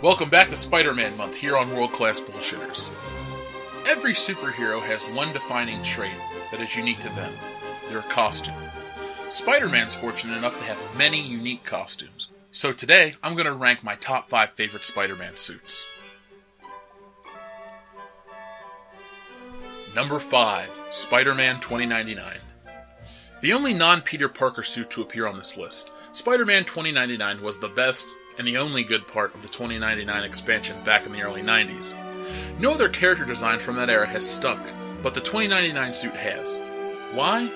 Welcome back to Spider-Man Month here on World Class Bullshitters. Every superhero has one defining trait that is unique to them, their costume. Spider-Man's fortunate enough to have many unique costumes. So today, I'm going to rank my top 5 favorite Spider-Man suits. Number 5, Spider-Man 2099. The only non-Peter Parker suit to appear on this list, Spider-Man 2099 was the best and the only good part of the 2099 expansion back in the early 90s. No other character design from that era has stuck, but the 2099 suit has. Why?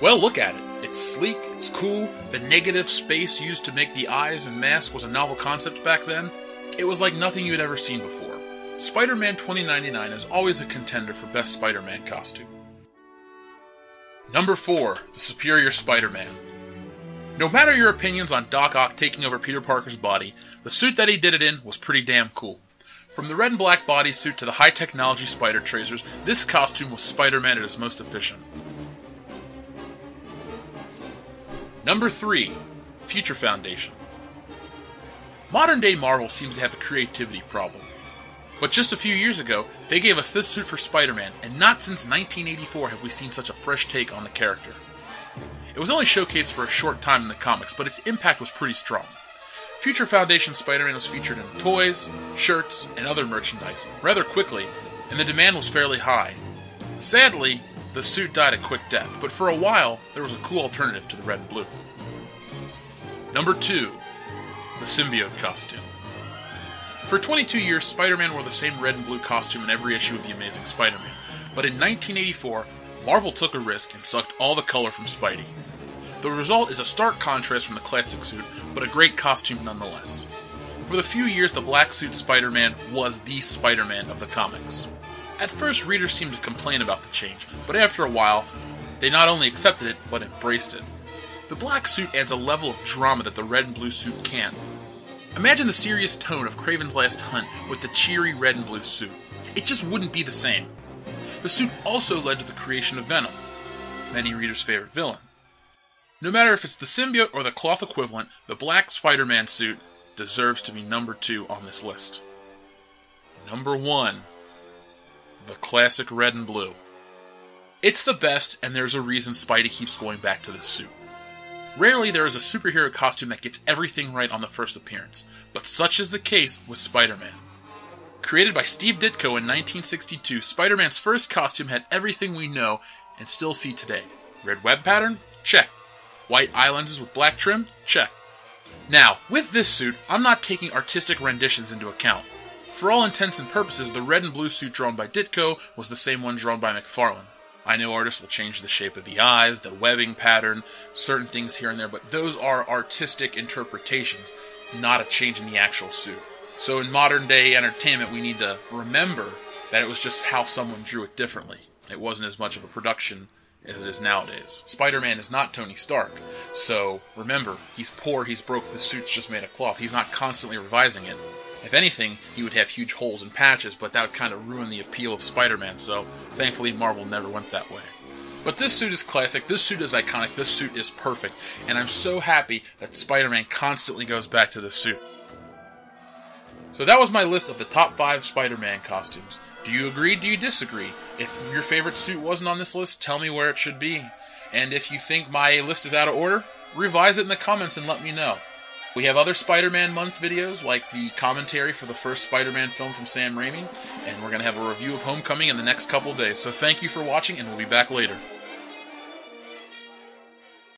Well, look at it. It's sleek, it's cool, the negative space used to make the eyes and mask was a novel concept back then. It was like nothing you had ever seen before. Spider-Man 2099 is always a contender for Best Spider-Man Costume. Number 4, the Superior Spider-Man. No matter your opinions on Doc Ock taking over Peter Parker's body, the suit that he did it in was pretty damn cool. From the red and black bodysuit to the high-technology spider tracers, this costume was Spider-Man at his most efficient. Number 3, Future Foundation. Modern-day Marvel seems to have a creativity problem. But just a few years ago, they gave us this suit for Spider-Man, and not since 1984 have we seen such a fresh take on the character. It was only showcased for a short time in the comics, but its impact was pretty strong. Future Foundation Spider-Man was featured in toys, shirts, and other merchandise rather quickly, and the demand was fairly high. Sadly, the suit died a quick death, but for a while, there was a cool alternative to the red and blue. Number 2, the Symbiote costume. For 22 years, Spider-Man wore the same red and blue costume in every issue of The Amazing Spider-Man, but in 1984, Marvel took a risk and sucked all the color from Spidey. The result is a stark contrast from the classic suit, but a great costume nonetheless. For the few years, the black suit Spider-Man was the Spider-Man of the comics. At first, readers seemed to complain about the change, but after a while, they not only accepted it, but embraced it. The black suit adds a level of drama that the red and blue suit can't. Imagine the serious tone of Kraven's Last Hunt with the cheery red and blue suit. It just wouldn't be the same. The suit also led to the creation of Venom, many readers' favorite villain. No matter if it's the symbiote or the cloth equivalent, the black Spider-Man suit deserves to be number 2 on this list. Number 1, the classic red and blue. It's the best, and there's a reason Spidey keeps going back to this suit. Rarely there is a superhero costume that gets everything right on the first appearance, but such is the case with Spider-Man. Created by Steve Ditko in 1962, Spider-Man's first costume had everything we know and still see today. Red web pattern? Check. White eye lenses with black trim? Check. Now, with this suit, I'm not taking artistic renditions into account. For all intents and purposes, the red and blue suit drawn by Ditko was the same one drawn by McFarlane. I know artists will change the shape of the eyes, the webbing pattern, certain things here and there, but those are artistic interpretations, not a change in the actual suit. So in modern day entertainment, we need to remember that it was just how someone drew it differently. It wasn't as much of a production as it is nowadays. Spider-Man is not Tony Stark, so remember, he's poor, he's broke, the suit's just made of cloth. He's not constantly revising it. If anything, he would have huge holes and patches, but that would kind of ruin the appeal of Spider-Man, so thankfully Marvel never went that way. But this suit is classic, this suit is iconic, this suit is perfect, and I'm so happy that Spider-Man constantly goes back to this suit. So that was my list of the top 5 Spider-Man costumes. Do you agree? Do you disagree? If your favorite suit wasn't on this list, tell me where it should be. And if you think my list is out of order, revise it in the comments and let me know. We have other Spider-Man Month videos, like the commentary for the first Spider-Man film from Sam Raimi, and we're going to have a review of Homecoming in the next couple days. So thank you for watching, and we'll be back later.